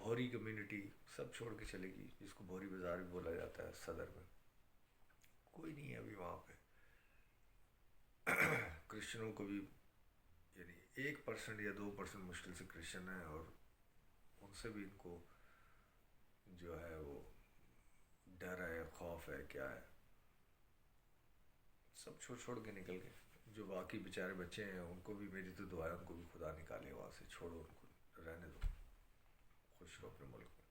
بھوری community سب چھوڑ کے چلے گی، جس کو بھوری بازار بھی بولا جاتا ہے صدر میں. کوئی نہیں ہے ابھی وہاں پہ. کرسچنوں کو بھی یعنی 1% یا 2% مشکل سے کرسچن ہیں، اور ان سے بھی ان کو جو ہے وہ ڈر ہے، خوف ہے، کیا ہے. سب چھوڑ چھوڑ کے نکل گئے. جو باقی بیچارے بچے ہیں ان کو بھی میری تو دعا ہے، ان کو بھی خدا نکالے وہاں سے. چھوڑو ان کو، رہنے دو، خوش رہو اپنے ملک میں.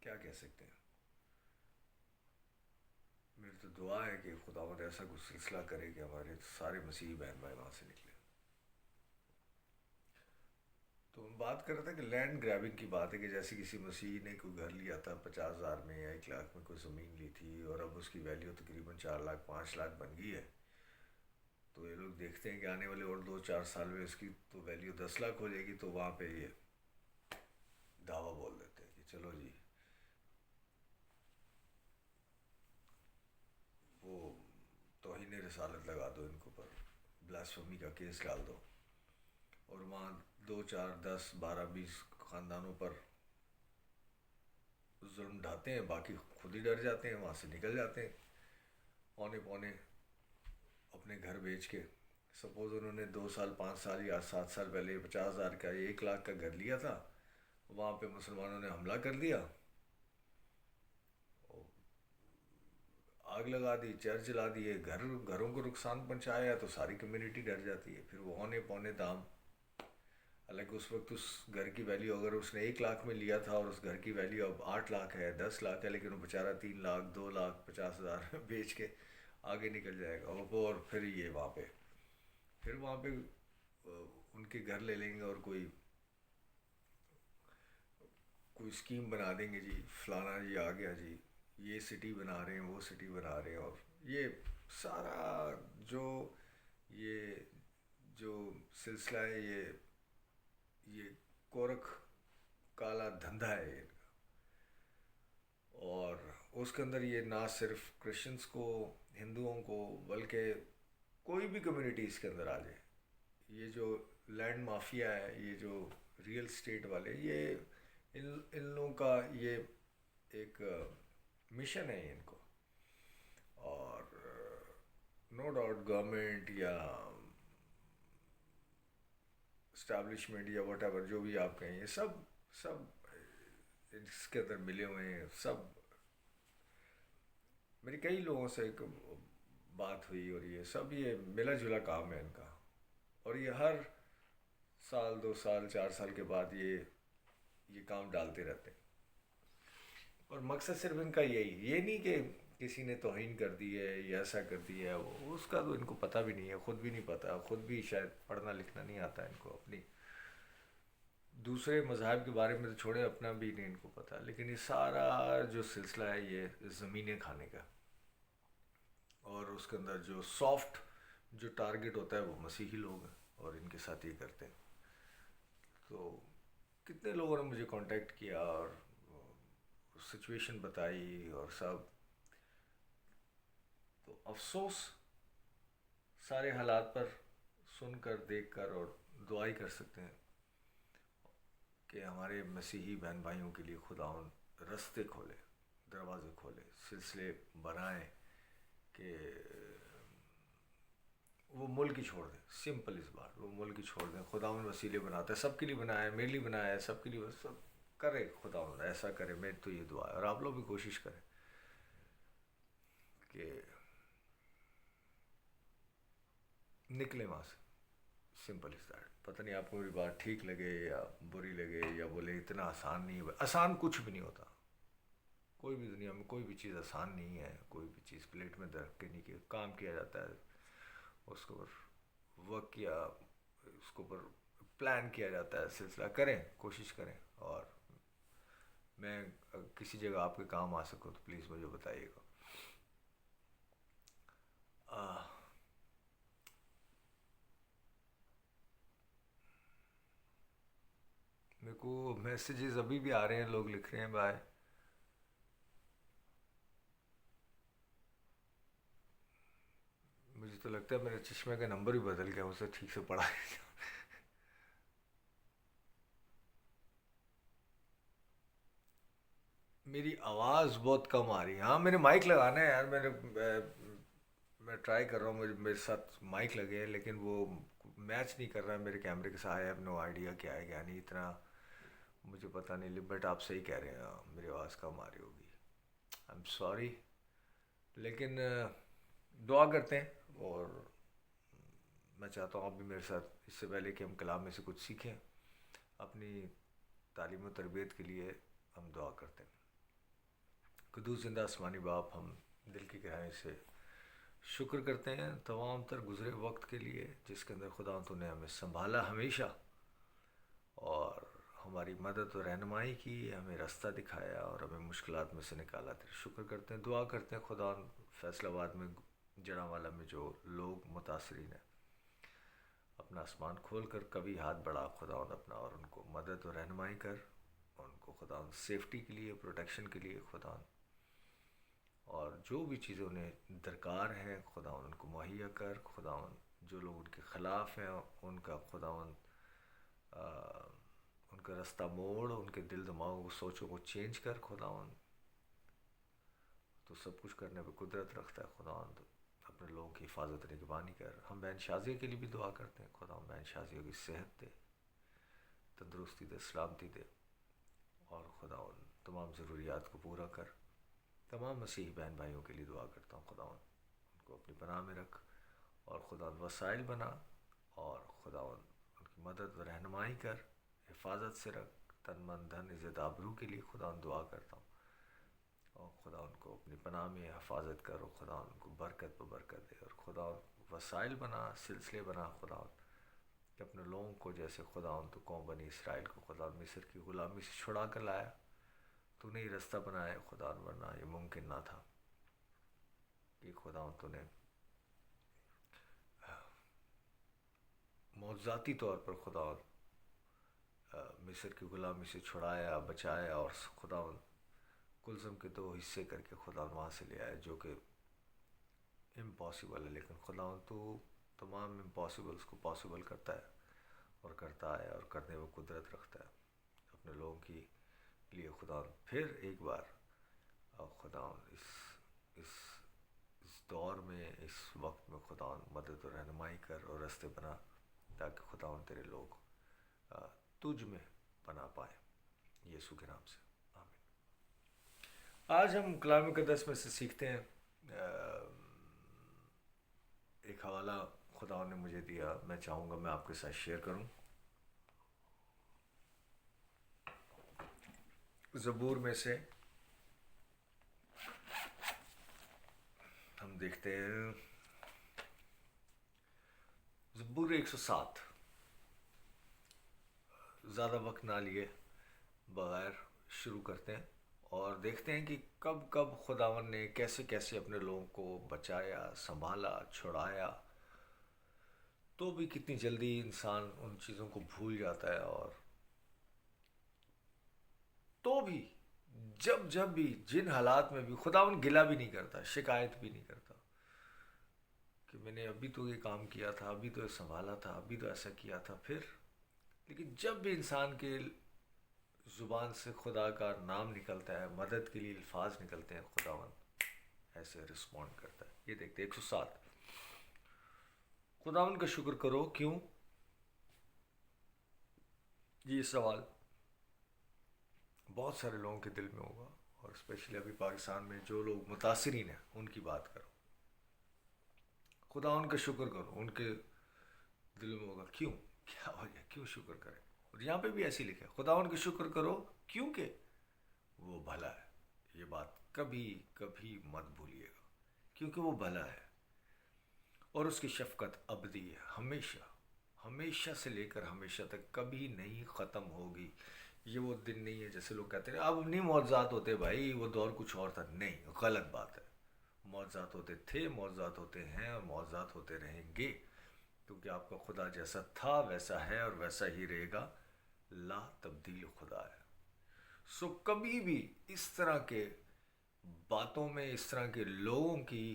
کیا کہہ سکتے ہیں. میری تو دعا ہے کہ خداوند ایسا کچھ سلسلہ کرے کہ ہمارے سارے مسیحی بہن بھائی وہاں سے نکلے. تو ہم بات کر رہے تھے کہ لینڈ گریبنگ کی بات ہے، کہ جیسے کسی مسیحی نے کوئی گھر لیا تھا 50,000 میں یا 1 لاکھ میں کوئی زمین لی تھی، اور اب اس کی ویلیو تقریباً 4 لاکھ 5 لاکھ بن گئی ہے. تو یہ لوگ دیکھتے ہیں کہ آنے والے اور 2 4 سال میں اس کی تو ویلیو 10 لاکھ ہو جائے گی. تو وہاں پہ یہ دعویٰ بول دیتے ہیں کہ چلو جی وہ توہین رسالت لگا دو ان کے اوپر، بلاسفمی کا کیس ڈال دو، اور وہاں 2 4 10 12 20 خاندانوں پر ظلم ڈھاتے ہیں. باقی خود ہی ڈر جاتے ہیں، وہاں سے نکل جاتے ہیں اونے پونے اپنے گھر بیچ کے. سپوز انہوں نے 2 سال 5 سال یا 7 سال پہلے 50,000 کا 1 لاکھ کا گھر لیا تھا، وہاں پہ مسلمانوں نے حملہ کر دیا، آگ لگا دی، چرچ جلا دیے، گھروں کو نقصان پہنچایا، تو ساری کمیونٹی ڈر جاتی ہے. پھر وہ اونے پونے دام. حالانکہ اس وقت اس گھر کی ویلیو اگر اس نے 1 لاکھ میں لیا تھا اور اس گھر کی ویلیو اب 8 لاکھ ہے 10 لاکھ ہے، لیکن وہ بیچارہ 3 لاکھ 2 لاکھ 50,000 بیچ کے آگے نکل جائے گا. اور پھر یہ وہاں پہ ان کے گھر لے لیں گے اور کوئی اسکیم بنا دیں گے، جی فلانا جی آ گیا جی، یہ سٹی بنا رہے ہیں، وہ سٹی بنا رہے ہیں. اور یہ سارا یہ جو سلسلہ ہے، یہ کورک کالا دھندا ہے ان کا. اور اس کے اندر یہ نہ صرف کرسچنس کو، ہندوؤں کو، بلکہ کوئی بھی کمیونٹی اس کے اندر آ جائے. یہ جو لینڈ مافیا ہے، یہ جو ریئل اسٹیٹ والے، یہ ان لوگوں کا یہ ایک مشن ہے ان کو. اور نو ڈاؤٹ گورنمنٹ یا اسٹیبلشمنٹ یا واٹ ایور جو بھی آپ کہیں، یہ سب اس کے اندر ملے ہوئے ہیں. سب میری کئی لوگوں سے ایک بات ہوئی، اور یہ سب یہ ملا جلا کام ہے ان کا. اور یہ ہر سال 2 سال 4 سال کے بعد یہ کام ڈالتے رہتے ہیں. اور مقصد صرف ان کا یہ نہیں کہ کسی نے توہین کر دی ہے یا ایسا کر دیا ہے، وہ اس کا تو ان کو پتہ بھی نہیں ہے، خود بھی نہیں پتہ، خود بھی شاید پڑھنا لکھنا نہیں آتا ان کو. اپنی دوسرے مذاہب کے بارے میں تو چھوڑے، اپنا بھی نہیں ان کو پتہ. لیکن یہ سارا جو سلسلہ ہے یہ زمینیں کھانے کا، اور اس کے اندر جو سافٹ جو ٹارگٹ ہوتا ہے وہ مسیحی لوگ ہیں، اور ان کے ساتھ یہ کرتے ہیں. تو کتنے لوگوں نے مجھے کانٹیکٹ کیا اور سچویشن بتائی اور سب. تو افسوس سارے حالات پر سن کر، دیکھ کر، اور دعائی کر سکتے ہیں کہ ہمارے مسیحی بہن بھائیوں کے لیے خداوند رستے کھولے، دروازے کھولے، سلسلے بنائیں کہ وہ ملک ہی چھوڑ دیں. سمپل اس بات، وہ ملک ہی چھوڑ دیں. خداوند وسیلے بناتا ہے، سب کے لیے بنایا ہے، میرے لیے بنایا ہے، سب کے لیے. سب کرے خداوند ایسا کرے. میری تو یہ دعا ہے، اور آپ لوگ بھی کوشش کریں کہ نکلیں وہاں سے. Simple is that. پتہ نہیں آپ کو میری بات ٹھیک لگے یا بری لگے، یا بولے اتنا آسان نہیں ہے. آسان کچھ بھی نہیں ہوتا. کوئی بھی دنیا میں کوئی بھی چیز آسان نہیں ہے. کوئی بھی چیز پلیٹ میں رکھ کے نہیں کہ کام کیا جاتا ہے، اس کو ورک کیا، اس کو اوپر پلان کیا جاتا ہے. سلسلہ کریں، کوشش کریں. اور میں کسی جگہ آپ کے کام آ سکوں تو پلیز مجھے بتائیے گا. میرے کو میسیجز ابھی بھی آ رہے ہیں، لوگ لکھ رہے ہیں بھائی. مجھے تو لگتا ہے میرے چشمے کا نمبر بھی بدل گیا، اسے ٹھیک سے پڑھا نہیں. میری آواز بہت کم آ رہی ہے. ہاں میں نے مائک لگانا ہے یار. میں ٹرائی کر رہا ہوں. میرے ساتھ مائک لگے ہیں لیکن وہ میچ نہیں کر رہا ہے میرے کیمرے کے ساتھ. آئی ہیو نو آئیڈیا کیا ہے کیا نہیں. اتنا مجھے پتہ نہیں. بٹ آپ صحیح کہہ رہے ہیں. ہاں میری آواز کم آ رہی ہوگی. I am sorry. لیکن دعا کرتے ہیں. اور میں چاہتا ہوں آپ بھی میرے ساتھ اس سے پہلے کہ ہم کلام میں سے کچھ سیکھیں اپنی تعلیم و تربیت کے لیے ہم دعا کرتے ہیں. قدوس زندہ آسمانی باپ، ہم دل کی گہرائی سے شکر کرتے ہیں تمام تر گزرے وقت کے لیے جس کے اندر خدا تو نے ہمیں سنبھالا ہمیشہ، اور ہماری مدد و رہنمائی کی، ہمیں راستہ دکھایا اور ہمیں مشکلات میں سے نکالا. تیرے شکر کرتے ہیں. دعا کرتے ہیں خدا فیصل آباد میں، جڑا والا میں جو لوگ متاثرین ہیں، اپنا آسمان کھول کر کبھی ہاتھ بڑھا خدا اپنا، اور ان کو مدد و رہنمائی کر، ان کو خدا سیفٹی کے لیے، پروٹیکشن کے لیے خدا، اور جو بھی چیزیں انہیں درکار ہے خدا ان کو مہیا کر. خدا جو لوگ ان کے خلاف ہیں ان کا خدا ان کا راستہ موڑ، ان کے دل دماغ کو سوچوں کو چینج کر. خدا تو سب کچھ کرنے پہ قدرت رکھتا ہے. خدا تو اپنے لوگوں کی حفاظت نگہبانی کر. ہم بہن شازیہ کے لیے بھی دعا کرتے ہیں. خدا بہن شازیہ کی صحت دے، تندرستی دے، سلامتی دے، اور خدا تمام ضروریات کو پورا کر. تمام مسیحی بہن بھائیوں کے لیے دعا کرتا ہوں. خدا ان کو اپنی پناہ میں رکھ، اور خدا وسائل بنا، اور خدا ان کی مدد و رہنمائی کر، حفاظت سے رکھ. تن من دھن عزت آبرو کے لیے خدا دعا کرتا ہوں، اور خدا ان کو اپنی پناہ میں حفاظت کر، اور خدا ان کو برکت پہ برکت دے. اور خدا وسائل بنا، سلسلے بنا خدا کہ اپنے لوگوں کو، جیسے خدا تو قوم بنی اسرائیل کو خدا مصر کی غلامی سے چھڑا کر لایا، تو نے یہ رستہ بنایا خدا، ورنہ یہ ممکن نہ تھا کہ خدا تو نے معجزاتی طور پر خدا مصر کی غلامی سے چھڑایا، بچایا، اور خدا کلزم کے 2 حصے کر کے خدا وہاں سے لے آیا، جو کہ امپاسبل ہے. لیکن خدا تو تمام امپاسبلس کو پاسبل کرتا ہے، اور کرتا ہے، اور کرنے وہ قدرت رکھتا ہے اپنے لوگوں کی لیے. خدا پھر ایک بار خدا اس دور میں، اس وقت میں خدا مدد و رہنمائی کر اور راستے بنا، تاکہ خدا تیرے لوگ تجھ میں پناہ پائیں. یسوع کے نام سے آمین. آج ہم کلام مقدس میں سے سیکھتے ہیں. ایک حوالہ خدا نے مجھے دیا، میں چاہوں گا میں آپ کے ساتھ شیئر کروں. زبور میں سے ہم دیکھتے ہیں زبور 107. زیادہ وقت نہ لیے بغیر شروع کرتے ہیں، اور دیکھتے ہیں کہ کب کب خداوند نے کیسے کیسے اپنے لوگوں کو بچایا، سنبھالا، چھڑایا. تو بھی کتنی جلدی انسان ان چیزوں کو بھول جاتا ہے. اور تو بھی جب بھی جن حالات میں بھی خداوند گلہ بھی نہیں کرتا، شکایت بھی نہیں کرتا کہ میں نے ابھی تو یہ کام کیا تھا، ابھی تو یہ سنبھالا تھا، ابھی تو ایسا کیا تھا. پھر لیکن جب بھی انسان کے زبان سے خدا کا نام نکلتا ہے، مدد کے لیے الفاظ نکلتے ہیں، خداوند ایسے رسپونڈ کرتا ہے. یہ دیکھتے 107. خداوند کا شکر کرو. کیوں؟ یہ سوال بہت سارے لوگوں کے دل میں ہوگا، اور اسپیشلی ابھی پاکستان میں جو لوگ متاثرین ہیں ان کی بات کرو. خداوند کا شکر کرو. ان کے دل میں ہوگا کیوں، کیا وجہ، کیوں شکر کریں. اور یہاں پہ بھی ایسے لکھا ہے خداوند کا شکر کرو کیونکہ وہ بھلا ہے. یہ بات کبھی کبھی مت بھولیے گا، کیونکہ وہ بھلا ہے، اور اس کی شفقت ابدی ہے، ہمیشہ، ہمیشہ سے لے کر ہمیشہ تک کبھی نہیں ختم ہوگی. یہ وہ دن نہیں ہے جیسے لوگ کہتے ہیں اب نہیں معجزات ہوتے. بھائی وہ دور کچھ اور تھا. نہیں، غلط بات ہے. معجزات ہوتے تھے، معجزات ہوتے ہیں، اور معجزات ہوتے رہیں گے، کیونکہ آپ کا خدا جیسا تھا ویسا ہے اور ویسا ہی رہے گا. لا تبدیل خدا ہے. سو کبھی بھی اس طرح کے باتوں میں، اس طرح کے لوگوں کی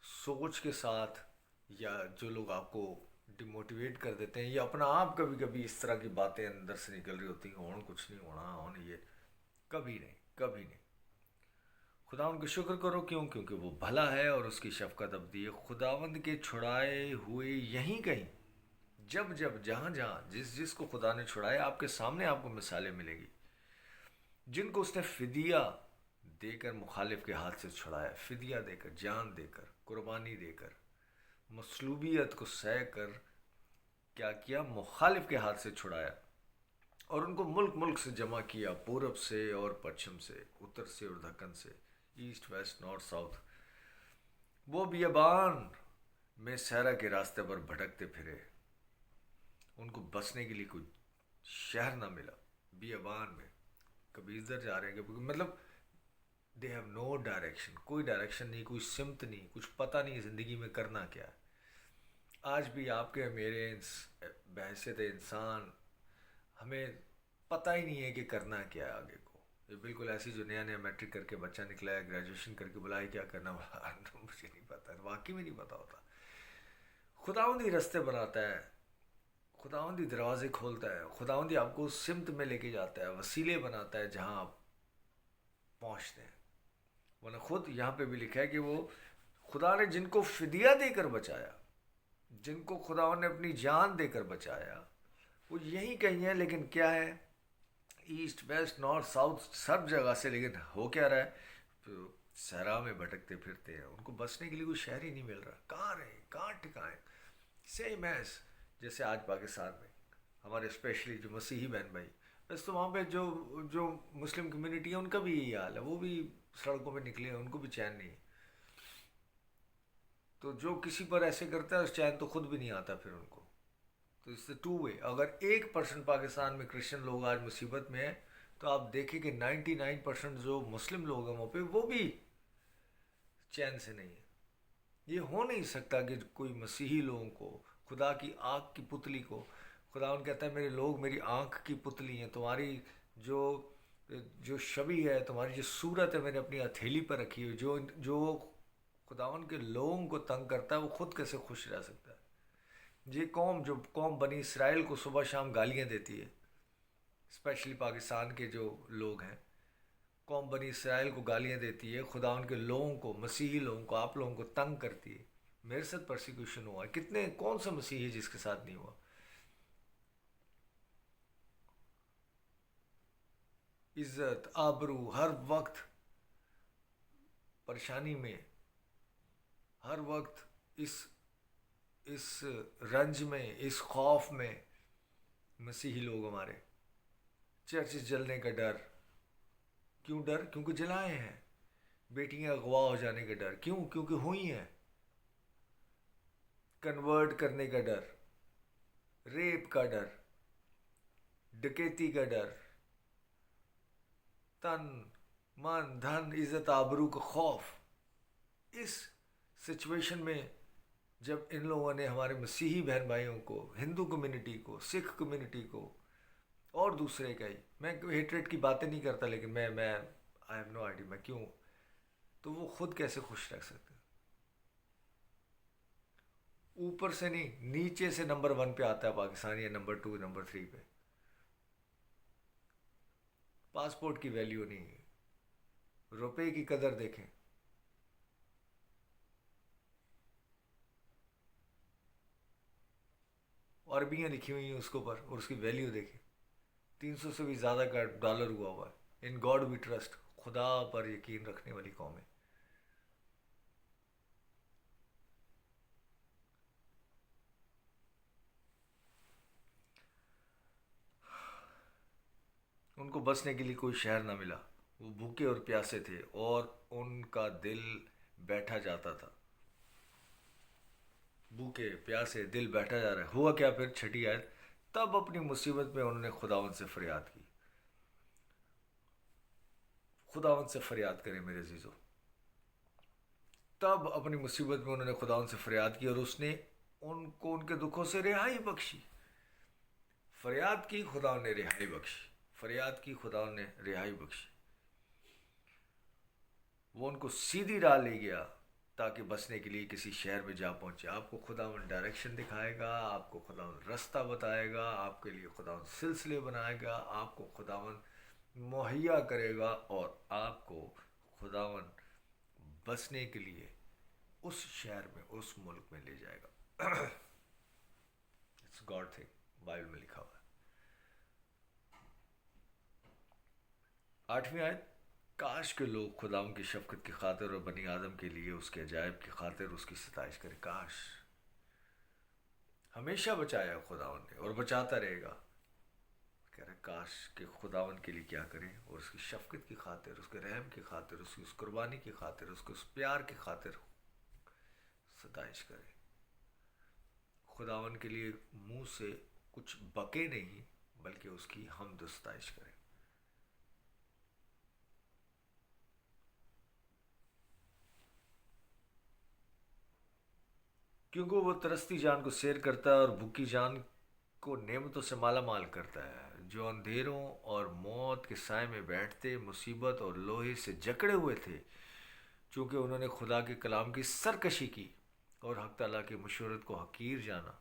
سوچ کے ساتھ، یا جو لوگ آپ کو ڈیموٹیویٹ کر دیتے ہیں، یا اپنا آپ کبھی کبھی اس طرح کی باتیں اندر سے نکل رہی ہوتی ہیں، اور کچھ نہیں ہونا، اور یہ کبھی نہیں، کبھی نہیں. خداوند کا شکر کرو. کیوں؟ کیونکہ وہ بھلا ہے اور اس کی شفقت ابدی ہے. خداوند کے چھڑائے ہوئے یہیں کہیں، جب جب، جہاں جہاں، جس جس کو خدا نے چھڑایا، آپ کے سامنے آپ کو مثالیں ملے گی جن کو اس نے فدیہ دے کر مخالف کے ہاتھ سے چھڑایا. فدیہ دے کر، جان دے کر، قربانی دے کر، مصلوبیت کو سہ کر کیا کیا؟ مخالف کے ہاتھ سے چھڑایا، اور ان کو ملک ملک سے جمع کیا، پورب سے اور پچھم سے، اتر سے اور دکن سے، ایسٹ ویسٹ نارتھ ساؤتھ. وہ بیابان میں صحرا کے راستے پر بھٹکتے پھرے، ان کو بسنے کے لیے کوئی شہر نہ ملا. بیابان میں کبھی ادھر جا رہے ہیں، کبھی مطلب دے ہیو نو ڈائریکشن، کوئی ڈائریکشن نہیں، کوئی سمت نہیں، کچھ پتہ نہیں زندگی میں کرنا کیا ہے. آج بھی آپ کے میرے بحیثیت انسان ہمیں پتہ ہی نہیں ہے کہ کرنا کیا ہے آگے کو. یہ بالکل ایسی جو نیا نیا میٹرک کر کے بچہ نکلا ہے، گریجویشن کر کے بلائے کیا کرنا، مجھے نہیں پتہ، واقعی میں نہیں پتہ ہوتا. خداوند ہی رستے بناتا ہے، خداوند ہی دروازے کھولتا ہے، خداوند ہی آپ کو سمت میں لے کے جاتا ہے، وسیلے بناتا ہے جہاں آپ پہنچتے ہیں. ورنہ خود یہاں پہ بھی لکھا ہے کہ وہ خدا نے جن کو فدیہ دے کر بچایا، جن کو خداوند نے اپنی جان دے کر بچایا، وہ یہی کہیں ہیں. لیکن کیا ہے؟ ایسٹ ویسٹ نارتھ ساؤتھ سب جگہ سے. لیکن ہو کیا رہا ہے؟ صحرا میں بھٹکتے پھرتے ہیں، ان کو بسنے کے لیے کوئی شہر ہی نہیں مل رہا. کہاں رہیں، کہاں ٹھکائیں؟ سیم ایس جیسے آج پاکستان میں ہمارے اسپیشلی جو مسیحی بہن بھائی، بس تو وہاں پہ جو مسلم کمیونٹی ہے ان کا بھی یہی حال ہے. وہ بھی سڑکوں پہ نکلے ہیں، ان کو بھی چین نہیں ہے. تو جو کسی پر ایسے کرتا ہے اس چین تو خود بھی نہیں آتا پھر ان کو. تو اس سے ٹو وے. اگر 1% پاکستان میں کرسچن لوگ آج مصیبت میں ہیں، تو آپ دیکھیں کہ 99% جو مسلم لوگ ہیں وہاں پہ، وہ بھی چین سے نہیں ہے. یہ ہو نہیں سکتا کہ کوئی مسیحی لوگوں کو، خدا کی آنکھ کی پتلی کو، خدا ان کہتا ہے میرے لوگ میری آنکھ کی پتلی ہیں، تمہاری جو شبیہ ہے، تمہاری جو صورت ہے میں نے اپنی ہتھیلی پر رکھی ہوئی. جو خداوند کے لوگوں کو تنگ کرتا ہے وہ خود کیسے خوش رہ سکتا ہے؟ یہ جو قوم بنی اسرائیل کو صبح شام گالیاں دیتی ہے، اسپیشلی پاکستان کے جو لوگ ہیں، قوم بنی اسرائیل کو گالیاں دیتی ہے، خدا ان کے لوگوں کو، مسیحی لوگوں کو، آپ لوگوں کو تنگ کرتی ہے. میرے ساتھ پرسیکیوشن ہوا ہے، کتنے، کون سا مسیحی ہے جس کے ساتھ نہیں ہوا؟ عزت، آبرو، ہر وقت پریشانی میں، ہر وقت اس رنج میں، اس خوف میں. مسیحی لوگ ہمارے چرچ جلنے کا ڈر. کیوں ڈر؟ کیونکہ جلائے ہیں. بیٹیاں اغوا ہو جانے کا ڈر. کیوں؟ کیونکہ ہوئی ہیں. کنورٹ کرنے کا ڈر، ریپ کا ڈر، ڈکیتی کا ڈر، تن من دھن عزت آبرو کا خوف. اس سچویشن میں جب ان لوگوں نے ہمارے مسیحی بہن بھائیوں کو، ہندو کمیونٹی کو، سکھ کمیونٹی کو، اور دوسرے کا ہی، میں ہیٹریٹ کی باتیں نہیں کرتا، لیکن میں آئی ہیو نو آئیڈیا میں کیوں، تو وہ خود کیسے خوش رہ سکتے ہیں؟ اوپر سے نہیں، نیچے سے نمبر 1 پہ آتا ہے پاکستان، یا نمبر 2 نمبر 3 پہ. پاسپورٹ کی ویلیو نہیں ہے، روپے کی قدر دیکھیں. عربیاں لکھی ہوئی ہیں اس کے اوپر، اور اس کی ویلیو دیکھیں. 300 سے بھی زیادہ کا ڈالر ہوا ہوا ہے. ان گاڈ وی ٹرسٹ، خدا پر یقین رکھنے والی قوم ہے. ان کو بسنے کے لیے کوئی شہر نہ ملا. وہ بھوکے اور پیاسے تھے، اور ان کا دل بیٹھا جاتا تھا. بھوکے پیاسے، دل بیٹھا جا رہا ہے. ہوا کیا پھر؟ 6 آیت. تب اپنی مصیبت میں انہوں نے خداوند سے فریاد کی. خداوند سے فریاد کریں میرے عزیزو. تب اپنی مصیبت میں انہوں نے خداوند سے فریاد کی، اور اس نے ان کو ان کے دکھوں سے رہائی بخشی. فریاد کی، خداوند نے رہائی بخشی. فریاد کی، خداوند نے رہائی بخشی. وہ ان کو سیدھی راہ لے گیا تاکہ بسنے کے لیے کسی شہر میں جا پہنچے. آپ کو خداوند ڈائریکشن دکھائے گا، آپ کو خداوند رستہ بتائے گا، آپ کے لیے خداوند سلسلے بنائے گا، آپ کو خداوند مہیا کرے گا اور آپ کو خداون بسنے کے لیے اس شہر میں اس ملک میں لے جائے گا. اٹس گاڈ تھنگ، بائبل میں لکھا ہوا ہے. 8ویں آیت. کاش کے لوگ خداون کی شفقت کی خاطر اور بنی آدم کے لیے اس کے عجائب کی خاطر اس کی ستائش کرے. کاش. ہمیشہ بچایا خداون نے اور بچاتا رہے گا. کہہ رہے کاش کہ خداون کے لیے کیا کریں، اور اس کی شفقت کی خاطر، اس کے رحم کی خاطر، اس کی اس قربانی کی خاطر، اس کے اس پیار کی خاطر ستائش کرے. خداون کے لیے منہ سے کچھ بکے نہیں، بلکہ اس کی حمد و ستائش کرے. کیونکہ وہ ترستی جان کو سیر کرتا ہے اور بھوکی جان کو نعمتوں سے مالا مال کرتا ہے. جو اندھیروں اور موت کے سائے میں بیٹھتے مصیبت اور لوہے سے جکڑے ہوئے تھے، چونکہ انہوں نے خدا کے کلام کی سرکشی کی اور حق تعالیٰ کی مشورت کو حقیر جانا،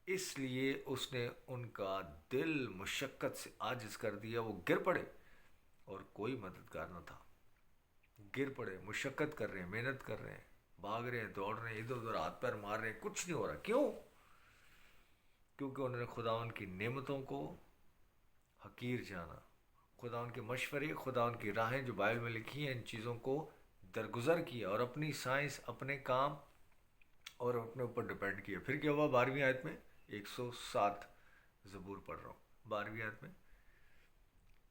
اس لیے اس نے ان کا دل مشقت سے عاجز کر دیا. وہ گر پڑے اور کوئی مددگار نہ تھا. گر پڑے، مشقت کر رہے ہیں، محنت کر رہے ہیں، بھاگ رہے ہیں، دوڑ رہے ہیں، ادھر ادھر ہاتھ پیر مار رہے ہیں، کچھ نہیں ہو رہا. کیوں؟ کیونکہ انہوں نے خداوند کی نعمتوں کو حقیر جانا. خداوند کے مشورے، خداوند کی راہیں جو بائبل میں لکھی ہیں، ان چیزوں کو درگزر کیا اور اپنی سائنس، اپنے کام اور اپنے اوپر ڈپینڈ کیا. پھر کیا ہوا 12ویں آیت میں؟ 107 زبور پڑھ رہا ہوں. 12ویں آیت میں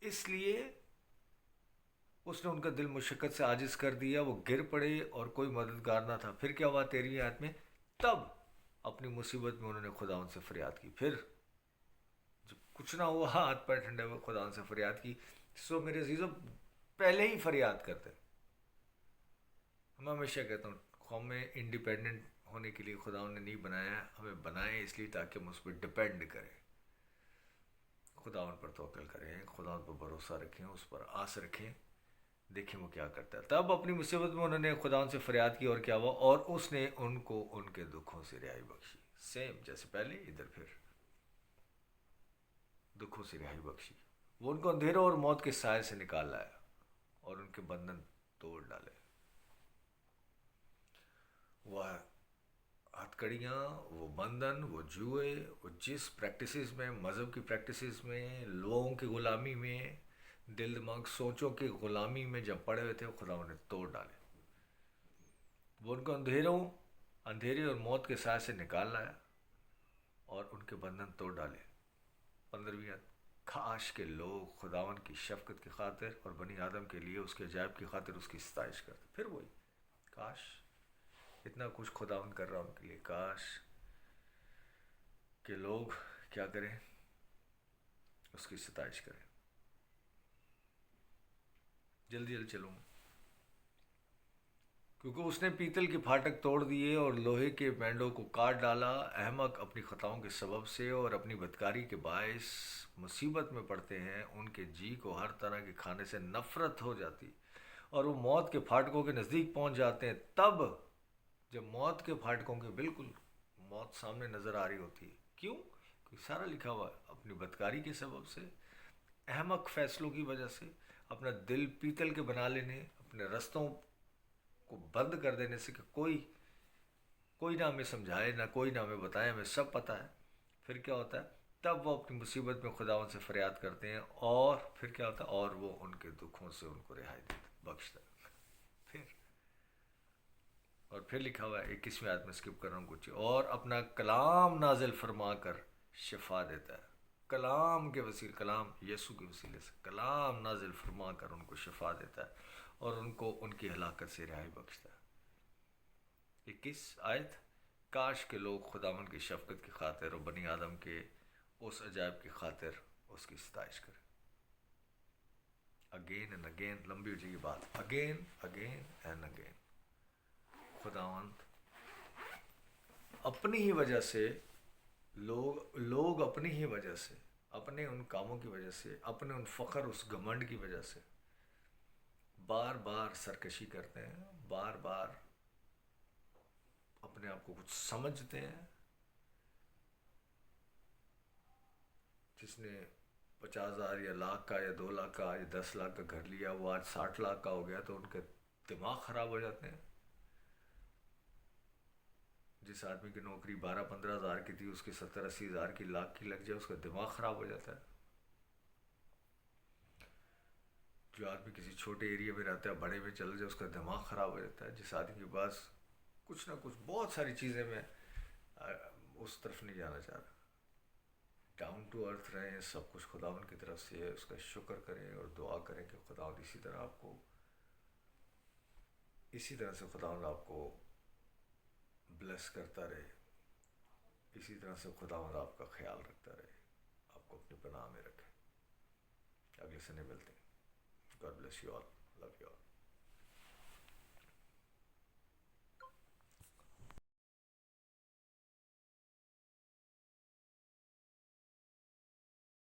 اس لیے اس نے ان کا دل مشقت سے عاجز کر دیا، وہ گر پڑے اور کوئی مددگار نہ تھا. پھر کیا ہوا 13ویں آیت میں؟ تب اپنی مصیبت میں انہوں نے خداوند سے فریاد کی. پھر جب کچھ نہ ہوا، ہاتھ پیر ٹھنڈے ہوئے، خداوند سے فریاد کی. سو میرے عزیزوں، پہلے ہی فریاد کرتے. میں ہمیشہ کہتا ہوں قوم میں انڈیپینڈنٹ ہونے کے لیے خداوند نے نہیں بنایا، ہمیں بنائے اس لیے تاکہ ہم اس پہ ڈپینڈ کریں، خداوند پر توکل کریں، خداوند پر بھروسہ رکھیں، اس پر آس رکھیں، دیکھیں وہ کیا کرتا ہے. تب اپنی مصیبت میں انہوں نے خداوند سے فریاد کی، اور کیا ہوا؟ اور اس نے ان کو ان کے دکھوں سے رہائی بخشی. سیم جیسے پہلے، ادھر پھر دکھوں سے رہائی بخشی. وہ ان کو اندھیروں اور موت کے سائے سے نکال لایا اور ان کے بندھن توڑ ڈالے. وہ ہتھ کڑیاں، وہ بندھن، وہ جوئے، وہ جس پریکٹسز میں، مذہب کی پریکٹسز میں، لوگوں کی غلامی میں، دل دماغ سوچوں کی غلامی میں جب پڑے ہوئے تھے، وہ خدا نے توڑ ڈالے. وہ ان کو اندھیرے اور موت کے سائے سے نکال لایا اور ان کے بندھن توڑ ڈالے. 15ویں آیت. کاش کے لوگ خداون کی شفقت کی خاطر اور بنی آدم کے لیے اس کے عجائب کی خاطر اس کی ستائش کرتے. پھر وہی کاش، اتنا کچھ خداون کر رہا ان کے لیے، کاش کہ لوگ کیا کریں؟ اس کی ستائش کریں. جلدی جلدی چلوں، کیونکہ اس نے پیتل کے پھاٹک توڑ دیے اور لوہے کے مینڈوں کو کاٹ ڈالا. احمق اپنی خطاؤں کے سبب سے اور اپنی بدکاری کے باعث مصیبت میں پڑتے ہیں. ان کے جی کو ہر طرح کے کھانے سے نفرت ہو جاتی اور وہ موت کے پھاٹکوں کے نزدیک پہنچ جاتے ہیں. تب جب موت کے پھاٹکوں کے بالکل موت سامنے نظر آ رہی ہوتی ہے. کیوں؟ کیونکہ سارا لکھا ہوا ہے اپنی بدکاری کے سبب سے، احمق فیصلوں کی وجہ سے، اپنا دل پیتل کے بنا لینے، اپنے رستوں کو بند کر دینے سے کہ کوئی نہ ہمیں سمجھائے، نہ کوئی نہ ہمیں بتائے، ہمیں سب پتہ ہے. پھر کیا ہوتا ہے؟ تب وہ اپنی مصیبت میں خداوند سے فریاد کرتے ہیں، اور پھر کیا ہوتا ہے؟ اور وہ ان کے دکھوں سے ان کو رہائی بخشتا ہے. پھر لکھا ہوا ہے 21ویں آیت میں، اسکپ کر رہا ہوں کچھ، اور اپنا کلام نازل فرما کر شفا دیتا ہے. کلام کے وسیلے، کلام یسوع کے وسیلے سے کلام نازل فرما کر ان کو شفا دیتا ہے اور ان کو ان کی ہلاکت سے رہائی بخشتا ہے. 21 آیت. کاش کے لوگ خداوند کی شفقت کی خاطر اور بنی آدم کے اس عجائب کی خاطر اس کی ستائش کریں. اگین اینڈ اگین، لمبی ہو جائے گی بات، اگین اینڈ اگین. خداوند اپنی ہی وجہ سے، لوگ اپنی ہی وجہ سے، اپنے ان کاموں کی وجہ سے، اپنے ان فخر، اس گھمنڈ کی وجہ سے بار بار سرکشی کرتے ہیں، بار بار اپنے آپ کو کچھ سمجھتے ہیں. جس نے 50,000 یا لاکھ کا یا 2 لاکھ کا یا 10 لاکھ کا گھر لیا، وہ آج 60 لاکھ کا ہو گیا تو ان کے دماغ خراب ہو جاتے ہیں. جس آدمی کی نوکری 12-15 ہزار کی تھی، اس کی 70-80 ہزار کی، لاکھ کی لگ جائے، اس کا دماغ خراب ہو جاتا ہے. جو آدمی کسی چھوٹے ایریا میں رہتا ہے، بڑے میں چل جائے، اس کا دماغ خراب ہو جاتا ہے. جس آدمی کے پاس کچھ نہ کچھ بہت ساری چیزیں، میں اس طرف نہیں جانا چاہ رہا. ڈاؤن ٹو ارتھ رہیں، سب کچھ خداوند کی طرف سے ہے، اس کا شکر کریں اور دعا کریں کہ خداوند اسی طرح سے خداوند آپ کو بلیس کرتا رہے، اسی طرح سے خداوند آپ کا خیال رکھتا رہے، آپ کو اپنی پناہ میں رکھے. اگلے سنے ملتے ہیں. God bless you all. Love you all.